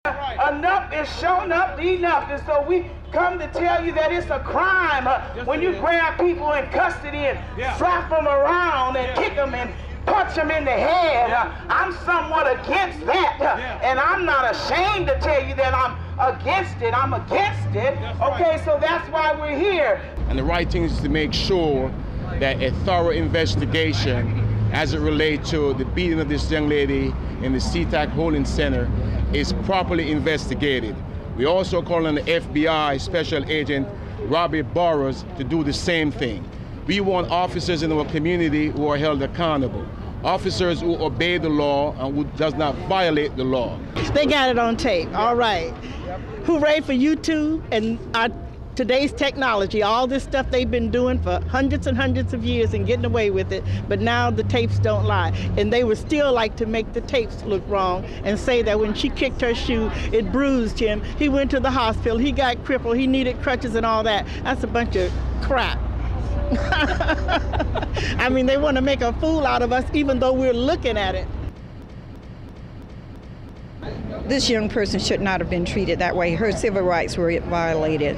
Enough is shown up enough, and so we come to tell you that it's a crime when you grab people in custody and slap them around and kick them and punch them in the head. I'm somewhat against that, and I'm not ashamed to tell you that I'm against it. I'm against it. Okay, so that's why we're here. And the right thing is to make sure that a thorough investigation as it relates to the beating of this young lady in the SeaTac Holding Center is properly investigated. We also call on the FBI Special Agent Robbie Burrows to do the same thing. We want officers in our community who are held accountable, officers who obey the law and who does not violate the law. They got it on tape, all right. Hooray for YouTube and today's technology, all this stuff they've been doing for hundreds and hundreds of years and getting away with it, but now the tapes don't lie. And they would still like to make the tapes look wrong and say that when she kicked her shoe, it bruised him. He went to the hospital, he got crippled, he needed crutches and all that. That's a bunch of crap. I mean, they want to make a fool out of us even though we're looking at it. This young person should not have been treated that way. Her civil rights were violated.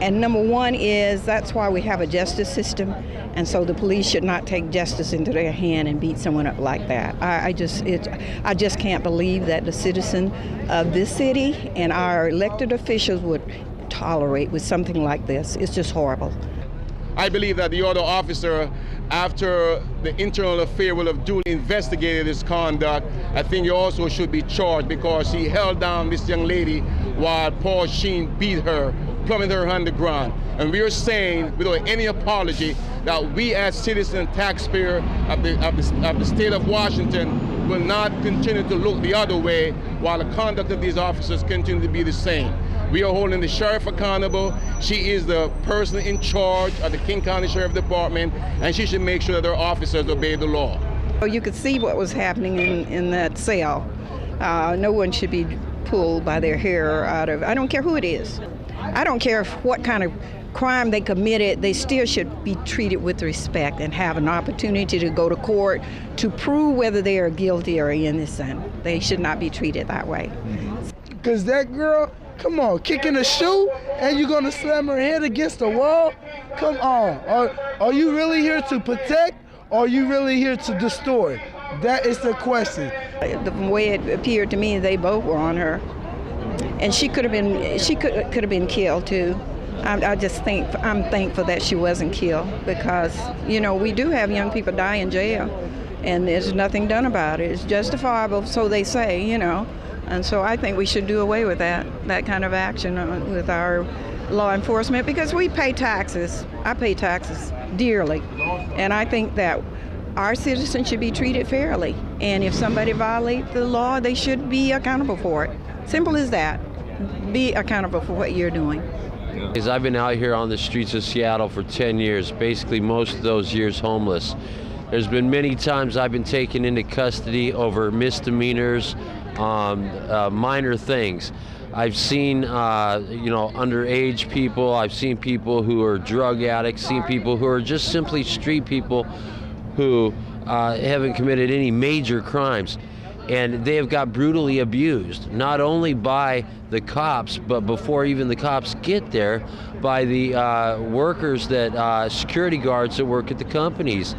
And number one is that's why we have a justice system, and so the police should not take justice into their hand and beat someone up like that. I just can't believe that the citizen of this city and our elected officials would tolerate with something like this. It's just horrible. I believe that the other officer, after the internal affair will have duly investigated his conduct, I think he also should be charged because he held down this young lady while Paul Sheen beat her, plummeted her on the ground. And we are saying, without any apology, that we as citizen taxpayer of the state of Washington will not continue to look the other way while the conduct of these officers continue to be the same. We are holding the sheriff accountable. She is the person in charge of the King County Sheriff Department, and she should make sure that her officers obey the law. You could see what was happening in that cell. No one should be pulled by their hair out of, I don't care who it is. I don't care what kind of crime they committed, they still should be treated with respect and have an opportunity to go to court to prove whether they are guilty or innocent. They should not be treated that way. Because that girl, come on, kicking a shoe and you're gonna slam her head against the wall? Come on, are you really here to protect or are you really here to destroy? That is the question. The way it appeared to me, they both were on her. And she could have been killed too. I'm thankful that she wasn't killed because, you know, we do have young people die in jail and there's nothing done about it. It's justifiable, so they say, you know. And so I think we should do away with that kind of action with our law enforcement because we pay taxes. I pay taxes dearly. And I think that our citizens should be treated fairly. And if somebody violates the law, they should be accountable for it. Simple as that. Be accountable for what you're doing. Because I've been out here on the streets of Seattle for 10 years, basically most of those years homeless. There's been many times I've been taken into custody over misdemeanors, minor things. I've seen, underage people. I've seen people who are drug addicts, seen people who are just simply street people who haven't committed any major crimes. And they have got brutally abused, not only by the cops, but before even the cops get there, by the workers that, security guards that work at the companies.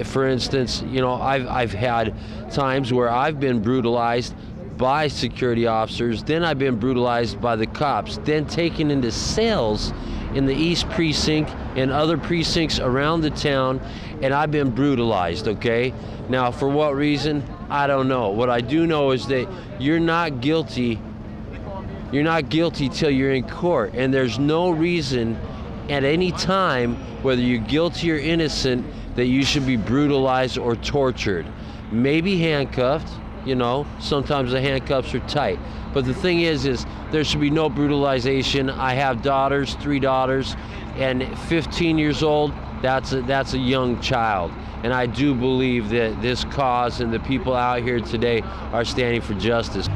For instance, you know, I've had times where I've been brutalized by security officers, then I've been brutalized by the cops, then taken into cells in the East Precinct and other precincts around the town, and I've been brutalized, okay? Now, for what reason? I don't know. What I do know is that you're not guilty till you're in court, and there's no reason at any time, whether you're guilty or innocent, that you should be brutalized or tortured. Maybe handcuffed, you know, sometimes the handcuffs are tight. But the thing is there should be no brutalization. I have daughters, 3 daughters, and 15 years old, that's a young child. And I do believe that this cause and the people out here today are standing for justice.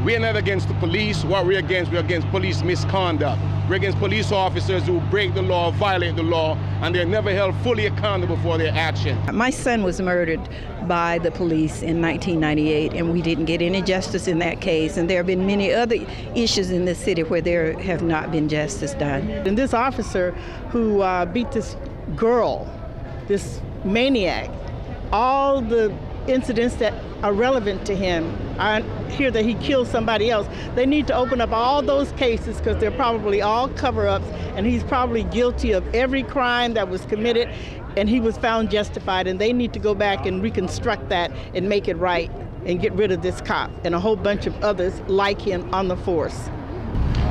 We are not against the police. What we're against police misconduct. against police officers who break the law, violate the law, and they're never held fully accountable for their action. My son was murdered by the police in 1998, and we didn't get any justice in that case. And there have been many other issues in this city where there have not been justice done. And this officer who beat this girl, this maniac, all the incidents that are relevant to him, I hear that he killed somebody else. They need to open up all those cases because they're probably all cover-ups, and he's probably guilty of every crime that was committed, and he was found justified, and they need to go back and reconstruct that and make it right and get rid of this cop and a whole bunch of others like him on the force.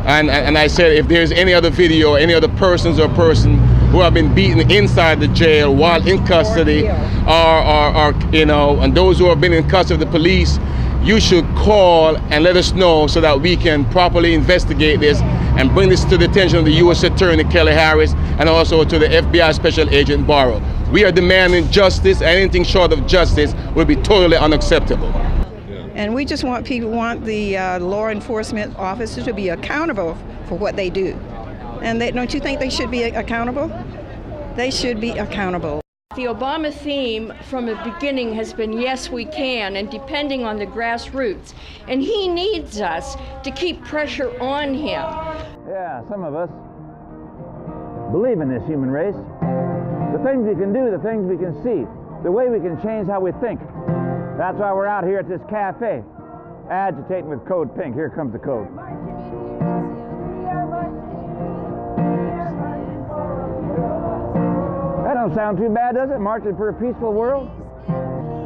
And I said, if there's any other video, any other persons or person who have been beaten inside the jail while in custody, or you know, and those who have been in custody of the police, you should call and let us know so that we can properly investigate this and bring this to the attention of the U.S. Attorney Kelly Harris and also to the FBI Special Agent Barrow. We are demanding justice, and anything short of justice will be totally unacceptable. And we just want the law enforcement officers to be accountable for what they do. And don't you think they should be accountable? They should be accountable. The Obama theme from the beginning has been yes, we can, and depending on the grassroots. And he needs us to keep pressure on him. Yeah, some of us believe in this human race. The things we can do, the things we can see, the way we can change how we think. That's why we're out here at this cafe, agitating with Code Pink. Here comes the code. That don't sound too bad, does it? Marching for a peaceful world?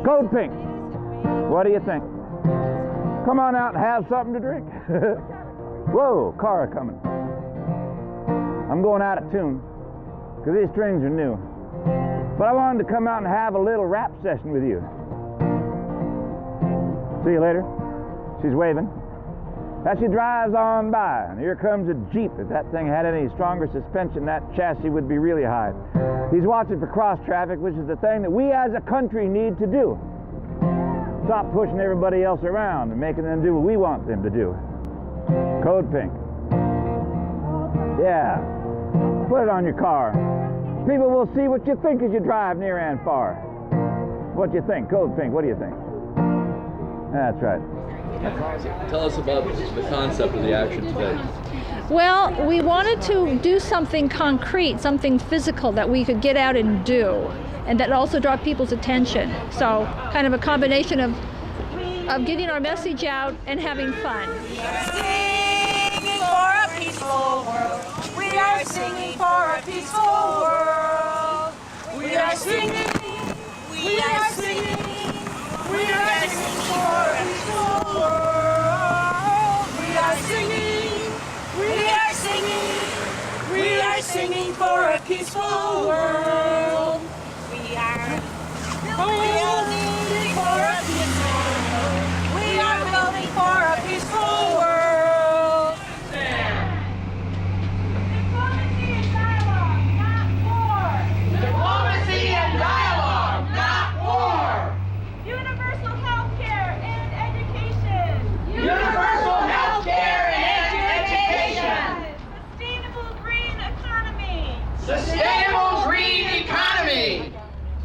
Code Pink, what do you think? Come on out and have something to drink. Whoa, car coming. I'm going out of tune, because these strings are new. But I wanted to come out and have a little rap session with you. See you later. She's waving. As she drives on by, and here comes a Jeep. If that thing had any stronger suspension, that chassis would be really high. He's watching for cross traffic, which is the thing that we as a country need to do. Stop pushing everybody else around and making them do what we want them to do. Code Pink. Yeah. Put it on your car. People will see what you think as you drive near and far. What do you think? Code Pink, what do you think? That's right. Tell us about the concept of the action today. Well, we wanted to do something concrete, something physical that we could get out and do, and that also draw people's attention. So kind of a combination of getting our message out and having fun. Singing for a peaceful world. We are singing for a peaceful world. We are singing. We are singing. We are singing for a peaceful world. We are singing. We are singing. We are singing for a peaceful world. We are building for a peaceful world. We are building for a peaceful world. Diplomacy and dialogue, not war. Diplomacy and dialogue, not war. Universal health care and education. Universal health care and education. Sustainable green economy. Sustainable green economy.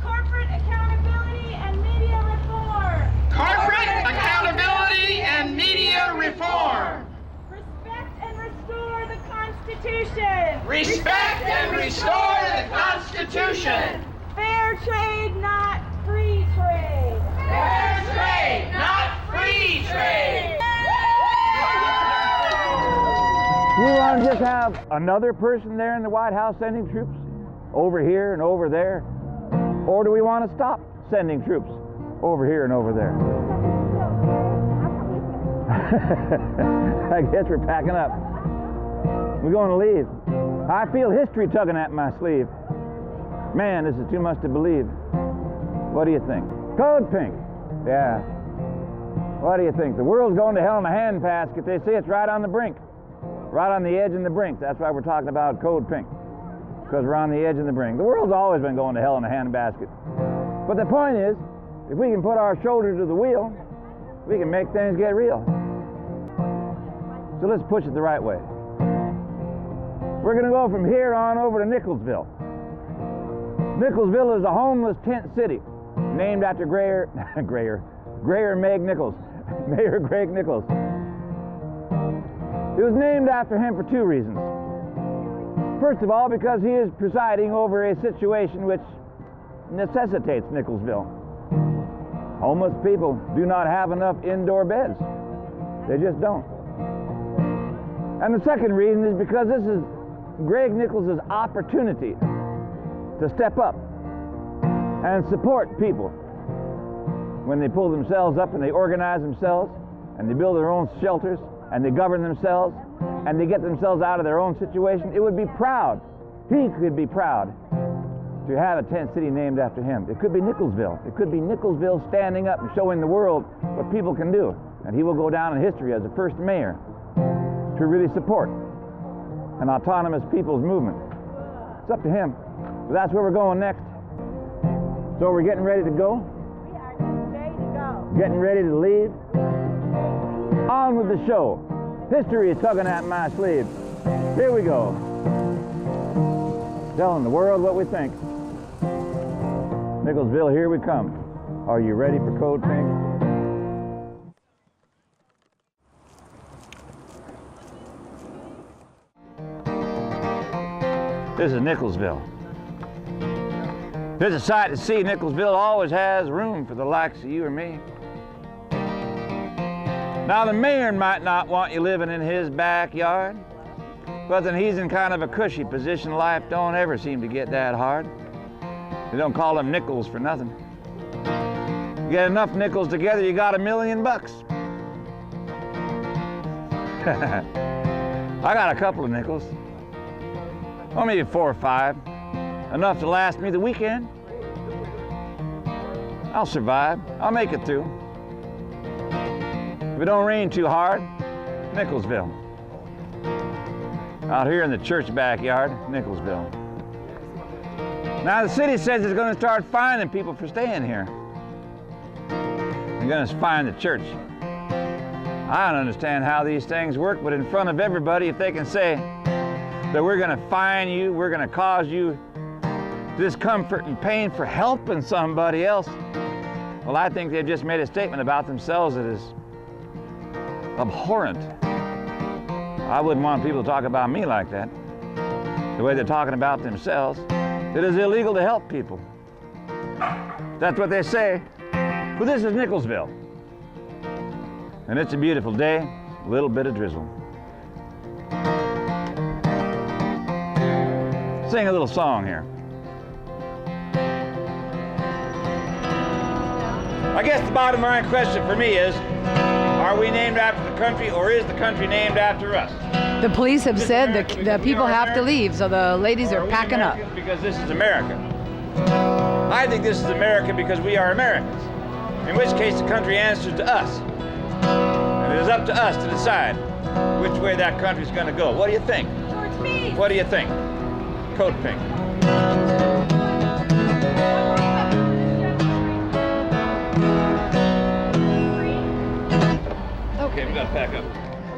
Corporate accountability and media reform. Corporate accountability and media reform. Respect and restore the Constitution. Respect and restore the Constitution. Fair trade, not free trade. Fair trade, not free trade. Do we want to just have another person there in the White House sending troops? Over here and over there? Or do we want to stop sending troops over here and over there? I guess we're packing up. We're going to leave. I feel history tugging at my sleeve. Man, this is too much to believe. What do you think? Code Pink. Yeah. What do you think? The world's going to hell in a handbasket. They say it's right on the brink. Right on the edge and the brink. That's why we're talking about Code Pink. Because we're on the edge and the brink. The world's always been going to hell in a handbasket. But the point is, if we can put our shoulder to the wheel, we can make things get real. So let's push it the right way. We're going to go from here on over to Nicholsville. Nicholsville is a homeless tent city named after Mayor Meg Nichols. Mayor Greg Nichols. It was named after him for two reasons. First of all, because he is presiding over a situation which necessitates Nicholsville. Homeless people do not have enough indoor beds. They just don't. And the second reason is because this is Greg Nichols' opportunity to step up and support people when they pull themselves up and they organize themselves and they build their own shelters and they govern themselves and they get themselves out of their own situation. It would be proud. He could be proud to have a tent city named after him. It could be Nicholsville. It could be Nicholsville standing up and showing the world what people can do. And he will go down in history as the first mayor to really support an autonomous people's movement. It's up to him. But that's where we're going next. So we're getting ready to go. We are getting ready to go. Getting ready to leave. On with the show. History is tugging at my sleeve. Here we go. Telling the world what we think. Nicholsville, here we come. Are you ready for Code Pink? This is Nicholsville. There's a sight to see. Nicholsville always has room for the likes of you or me. Now, the mayor might not want you living in his backyard, but then he's in kind of a cushy position. Life don't ever seem to get that hard. They don't call them nickels for nothing. You get enough nickels together, you got $1 million. I got a couple of nickels. Well, maybe 4 or 5. Enough to last me the weekend. I'll survive. I'll make it through. If it don't rain too hard, Nicholsville. Out here in the church backyard, Nicholsville. Now the city says it's going to start fining people for staying here. They're going to fine the church. I don't understand how these things work, but in front of everybody, if they can say that we're going to fine you, we're going to cause you discomfort and pain for helping somebody else, well, I think they've just made a statement about themselves that is abhorrent. I wouldn't want people to talk about me like that, the way they're talking about themselves. It is illegal to help people. That's what they say. But this is Nicholsville. And it's a beautiful day, a little bit of drizzle. Sing a little song here. I guess the bottom line question for me is, are we named after the country, or is the country named after us? The police have said that the people have to leave, so the ladies are packing up. Because this is America. I think this is America because we are Americans, in which case the country answers to us. And it is up to us to decide which way that country's going to go. What do you think? Towards me. What do you think? Code Pink. Okay, we got to pack up.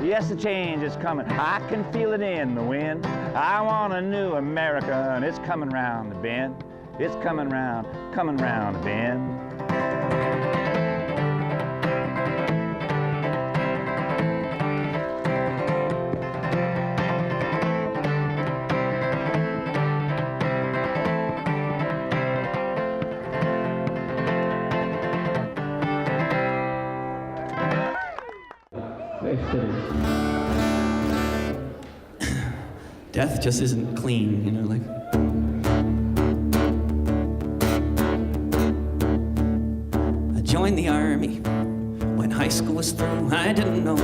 Yes, the change is coming. I can feel it in the wind. I want a new America, and it's coming round the bend. It's coming round the bend. Death just isn't clean, you know, like. I joined the army when high school was through. I didn't know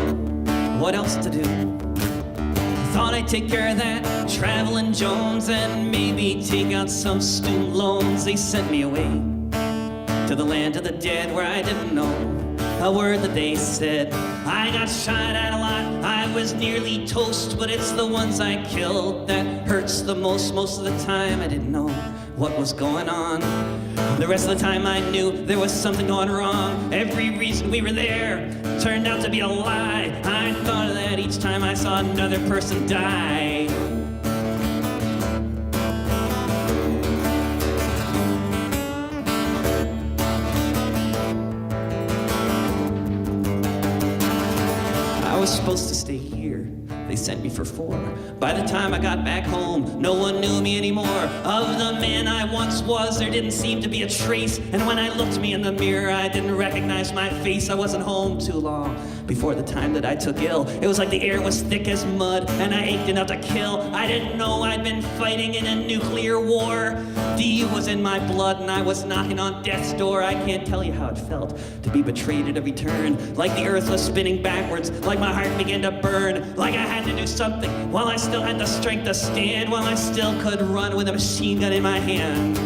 what else to do. I thought I'd take care of that traveling Jones and maybe take out some student loans. They sent me away to the land of the dead where I didn't know a word that they said. I got shot at a lot, I was nearly toast, but it's the ones I killed that hurts the most. Most of the time I didn't know what was going on. The rest of the time I knew there was something going wrong. Every reason we were there turned out to be a lie. I thought of that each time I saw another person die. supposed to stay here. They sent me for 4. By the time I got back home, no one knew me anymore. Of the man I once was, there didn't seem to be a trace. And when I looked me in the mirror, I didn't recognize my face. I wasn't home too long before the time that I took ill. It was like the air was thick as mud, and I ached enough to kill. I didn't know I'd been fighting in a nuclear war. D was in my blood, and I was knocking on death's door. I can't tell you how it felt to be betrayed at every turn. Like the earth was spinning backwards, like my heart began to burn. Like I had to do something while I still had the strength to stand, while I still could run with a machine gun in my hand.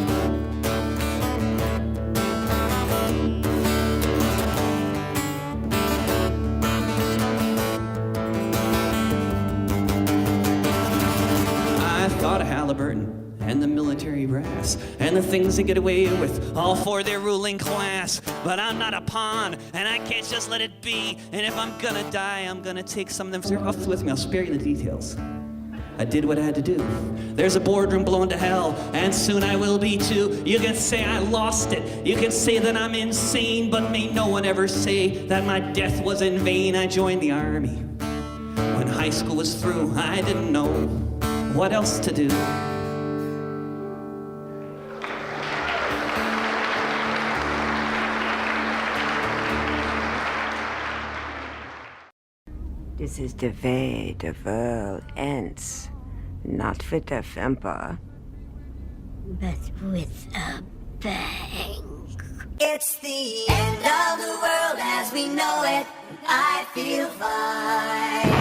I thought of Halliburton and the military brass and the things they get away with, all for their ruling class. But I'm not a pawn, and I can't just let it be. And if I'm gonna die, I'm gonna take some of them off with me. I'll spare you the details. I did what I had to do. There's a boardroom blown to hell, and soon I will be too. You can say I lost it, you can say that I'm insane, but may no one ever say that my death was in vain. I joined the army. When high school was through, I didn't know what else to do. This is the way the world ends, not with a whimper, but with a bang. It's the end of the world as we know it. I feel fine.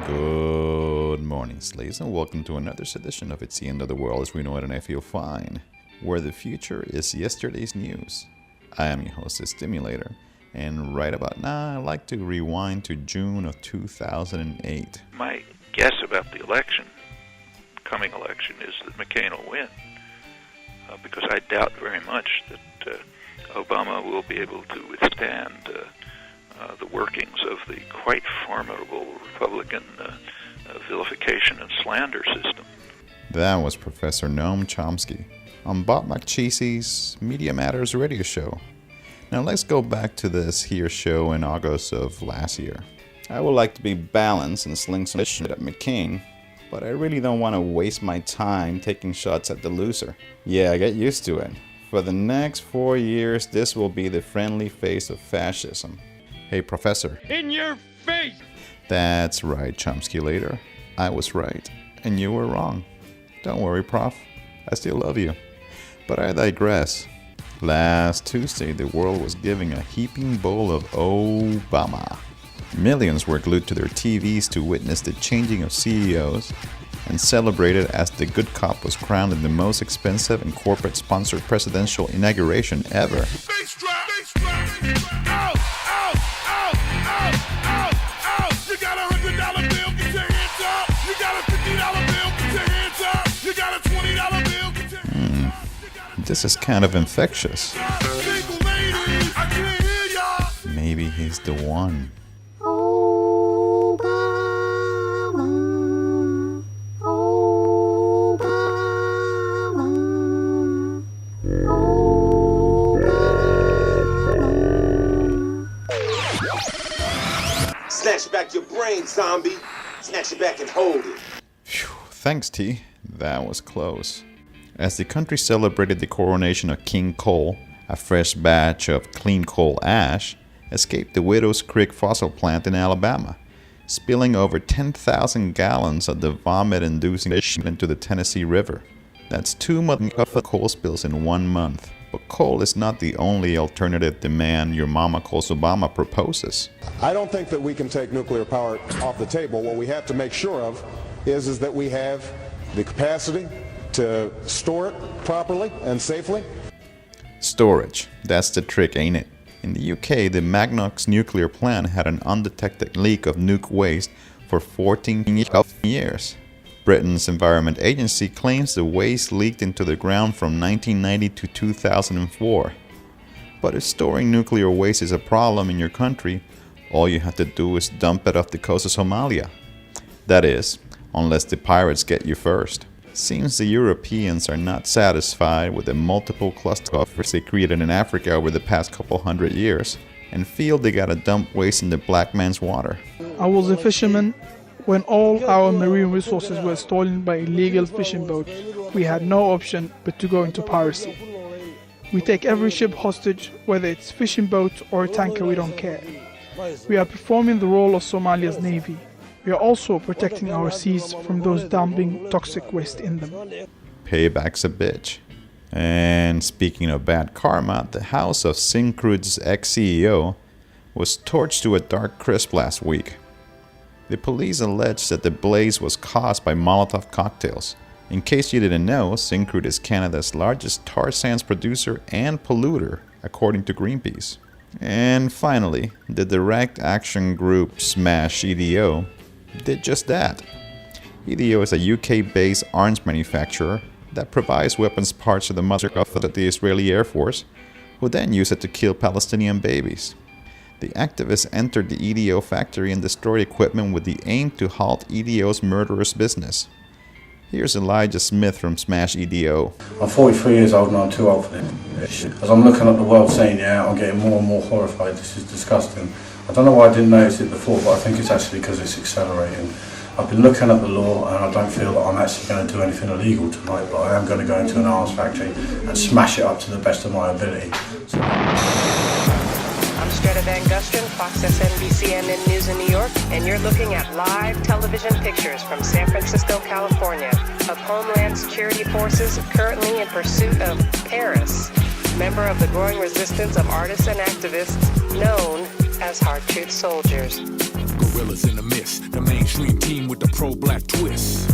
Good morning, slaves, and welcome to another edition of It's the End of the World as we know it and I feel fine, where the future is yesterday's news. I am your host, Stimulator. And right about now, I'd like to rewind to June of 2008. My guess about the coming election, is that McCain will win. Because I doubt very much that Obama will be able to withstand the workings of the quite formidable Republican vilification and slander system. That was Professor Noam Chomsky on Bob McChesey's Media Matters radio show. Now let's go back to this here show in August of last year. I would like to be balanced and sling some shit at McCain, but I really don't want to waste my time taking shots at the loser. Yeah, get used to it. For the next 4 years, this will be the friendly face of fascism. Hey, Professor. In your face! That's right, Chomsky later. I was right, and you were wrong. Don't worry, Prof. I still love you. But I digress. Last Tuesday, the world was giving a heaping bowl of Obama. Millions were glued to their TVs to witness the changing of CEOs and celebrated as the good cop was crowned in the most expensive and corporate-sponsored presidential inauguration ever. This is kind of infectious. Maybe he's the one. Snatch back your brain, zombie. Snatch it back and hold it. Phew, thanks, T. That was close. As the country celebrated the coronation of King Coal, a fresh batch of clean coal ash escaped the Widow's Creek fossil plant in Alabama, spilling over 10,000 gallons of the vomit-inducing into the Tennessee River. That's 2 months of coal spills in 1 month. But coal is not the only alternative demand your mama calls Obama proposes. I don't think that we can take nuclear power off the table. What we have to make sure of is that we have the capacity to store it properly and safely. Storage. That's the trick, ain't it? In the UK, the Magnox nuclear plant had an undetected leak of nuke waste for 14 years. Britain's Environment Agency claims the waste leaked into the ground from 1990 to 2004. But if storing nuclear waste is a problem in your country, all you have to do is dump it off the coast of Somalia. That is, unless the pirates get you first. Seems the Europeans are not satisfied with the multiple cluster buffers they created in Africa over the past couple hundred years. and feel they gotta dump waste in the black man's water. I was a fisherman when all our marine resources were stolen by illegal fishing boats. We had no option but to go into piracy. We take every ship hostage, whether it's fishing boat or a tanker, we don't care. We are performing the role of Somalia's navy. We are also protecting our seas from those dumping toxic waste in them. Payback's a bitch. And speaking of bad karma, the house of Syncrude's ex-CEO was torched to a dark crisp last week. The police alleged that the blaze was caused by Molotov cocktails. In case you didn't know, Syncrude is Canada's largest tar sands producer and polluter, according to Greenpeace. And finally, the direct action group Smash EDO did just that. EDO is a UK-based arms manufacturer that provides weapons parts to the mother of the Israeli Air Force, who then use it to kill Palestinian babies. The activists entered the EDO factory and destroyed equipment with the aim to halt EDO's murderous business. Here's Elijah Smith from Smash EDO. I'm 43 years old and I'm too old for this. As I'm looking at the world scene now, I'm getting more and more horrified. This is disgusting. I don't know why I didn't notice it before, but I think it's actually because it's accelerating. I've been looking at the law and I don't feel that I'm actually going to do anything illegal tonight, but I am going to go into an arms factory and smash it up to the best of my ability. I'm Stretta Van Gusten, Fox SNBC News in New York, and you're looking at live television pictures from San Francisco, California, of Homeland Security forces currently in pursuit of Paris, member of the growing resistance of artists and activists known as Hard Truth Soldiers. Gorillas in the mist, the mainstream team with the pro-black twist.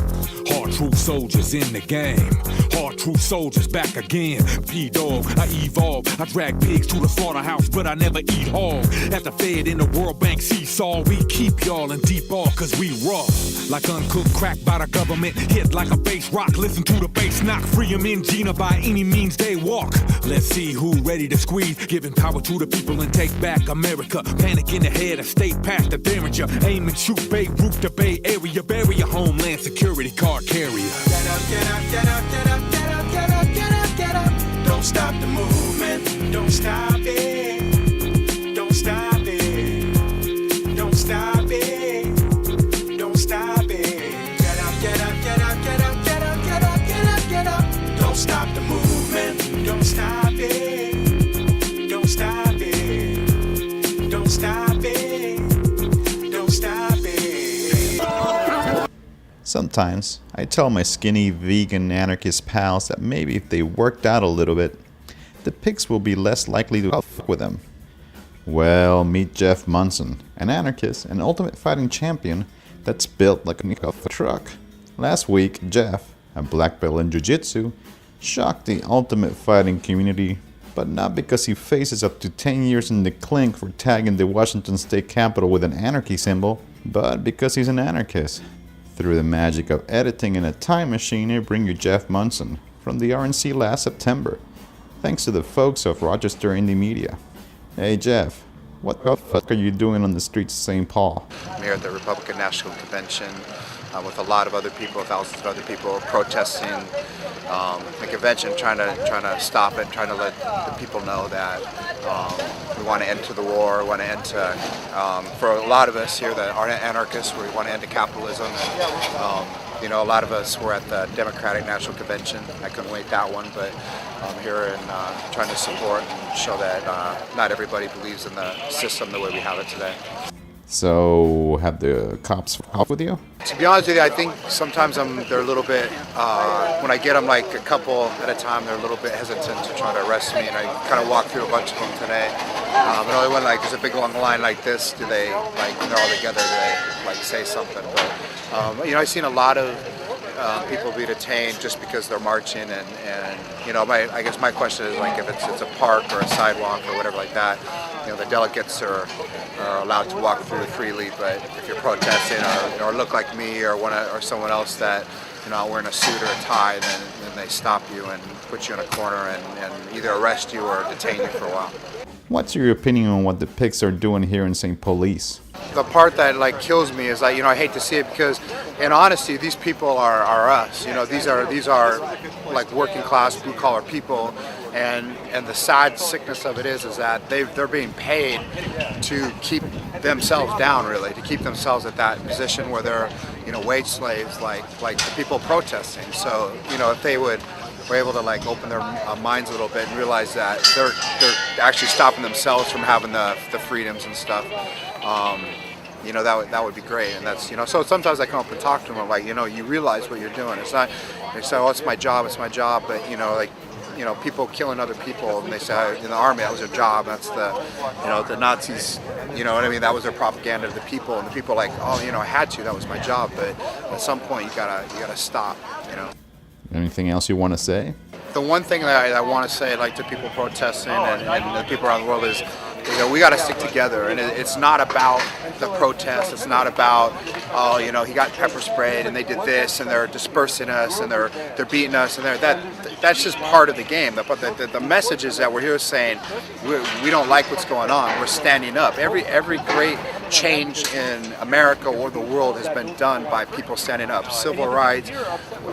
Hard truth soldiers in the game. Hard truth soldiers back again. P-Dog, I evolve. I drag pigs to the slaughterhouse, but I never eat hog. At the Fed in the World Bank seesaw, we keep y'all in deep awe cause we raw. Like uncooked crack by the government. Hit like a bass rock, listen to the bass knock. Free them in Gina by any means they walk. Let's see who ready to squeeze. Giving power to the people and take back America. Panic in the head, a state past the Derringer. Aim and shoot Beirut to Bay Area. Bury your Homeland Security card carrier. Get up, get up, get up, get up, get up, get up, get up, get up. Don't stop the movement. Don't stop it. Don't stop it. Don't stop it. Don't stop it. Get up, get up, get up, get up, get up, get up, get up, get up. Don't stop the movement. Don't stop it. Don't stop it. Don't stop it. Don't stop it. Sometimes I tell my skinny vegan anarchist pals that maybe if they worked out a little bit, the pigs will be less likely to fuck with them. Well, meet Jeff Munson, an anarchist and ultimate fighting champion that's built like a truck. Last week, Jeff, a black belt in jiu-jitsu, shocked the ultimate fighting community, but not because he faces up to 10 years in the clink for tagging the Washington State Capitol with an anarchy symbol, but because he's an anarchist. Through the magic of editing in a time machine, I bring you Jeff Munson from the RNC last September, thanks to the folks of Rochester Indymedia. Hey Jeff, what the fuck are you doing on the streets of St. Paul? I'm here at the Republican National Convention with a lot of other people, thousands of other people protesting the convention, trying to stop it, trying to let the people know that we want to end to the war, we want to end to, for a lot of us here that are anarchists, we want to end to capitalism. You know, a lot of us were at the Democratic National Convention. I couldn't wait that one, but I'm here and trying to support and show that not everybody believes in the system the way we have it today. So, have the cops off with you? To be honest with you, I think sometimes they're a little bit, when I get them like a couple at a time, they're a little bit hesitant to try to arrest me, and I kind of walked through a bunch of them today. And only when like there's a big long line like this, do they, like when they're all together, do they like say something. But, you know, I've seen a lot of people be detained just because they're marching, and you know, I guess my question is like if it's a park or a sidewalk or whatever like that, you know, the delegates are allowed to walk through freely, but if you're protesting or look like me or someone else that, you know, wearing a suit or a tie, then they stop you and put you in a corner and either arrest you or detain you for a while. What's your opinion on what the pigs are doing here in St. Police? The part that like kills me is like, I hate to see it because in honesty, these people are us. These are like working class, blue collar people, and the sad sickness of it is that they're being paid to keep themselves down, really, to keep themselves at that position where they're wage slaves, like the people protesting. So if they were able to like open their minds a little bit and realize that they're actually stopping themselves from having the freedoms and stuff. That would be great, and that's So sometimes I come up and talk to them. I'm like, you realize what you're doing. It's not. They say, oh, it's my job, but people killing other people, and they say in the army that was their job. That's the Nazis. What I mean? That was their propaganda to the people, and the people are like, oh, I had to. That was my job. But at some point, you gotta stop. Anything else you want to say? The one thing that I want to say, like to people protesting and the people around the world is, we got to stick together, and it's not about the protest. It's not about, he got pepper sprayed and they did this and they're dispersing us and they're beating us and that's just part of the game. But the message is that we're here saying we don't like what's going on. We're standing up. Every great change in America or the world has been done by people standing up. Civil rights,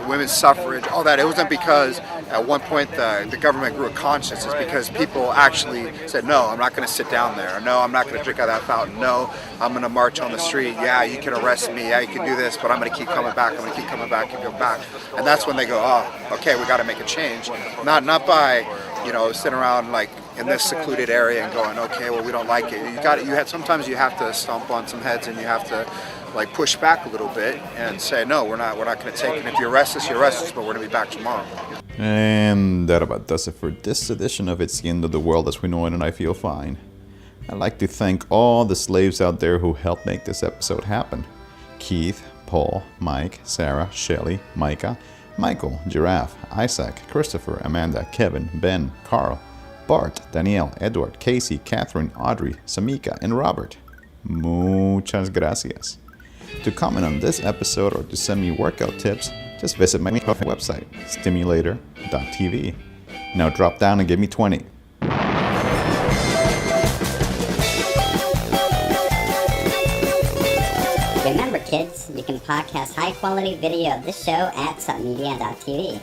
women's suffrage, all that. It wasn't because at one point the government grew a conscience. It's because people actually said, no, I'm not going to sit down there. No, I'm not going to drink out of that fountain. No, I'm going to march on the street. Yeah, you can arrest me. Yeah, you can do this, but I'm going to keep coming back. I'm going to keep coming back and go back. And that's when they go, oh, okay, we got to make a change. Not by, sitting around like in this secluded area and going, okay, well, we don't like it. Sometimes you have to stomp on some heads and you have to like push back a little bit and say, no, we're not going to take it. If you arrest us, but we're going to be back tomorrow. And that about does it for this edition of It's the End of the World as We Know It, and I Feel Fine. I'd like to thank all the slaves out there who helped make this episode happen. Keith, Paul, Mike, Sarah, Shelley, Micah, Michael, Giraffe, Isaac, Christopher, Amanda, Kevin, Ben, Carl, Bart, Danielle, Edward, Casey, Catherine, Audrey, Samika, and Robert. Muchas gracias. To comment on this episode or to send me workout tips, just visit my website, Stimulator.tv. Now drop down and give me 20. Remember, kids, you can podcast high-quality video of this show at submedia.tv.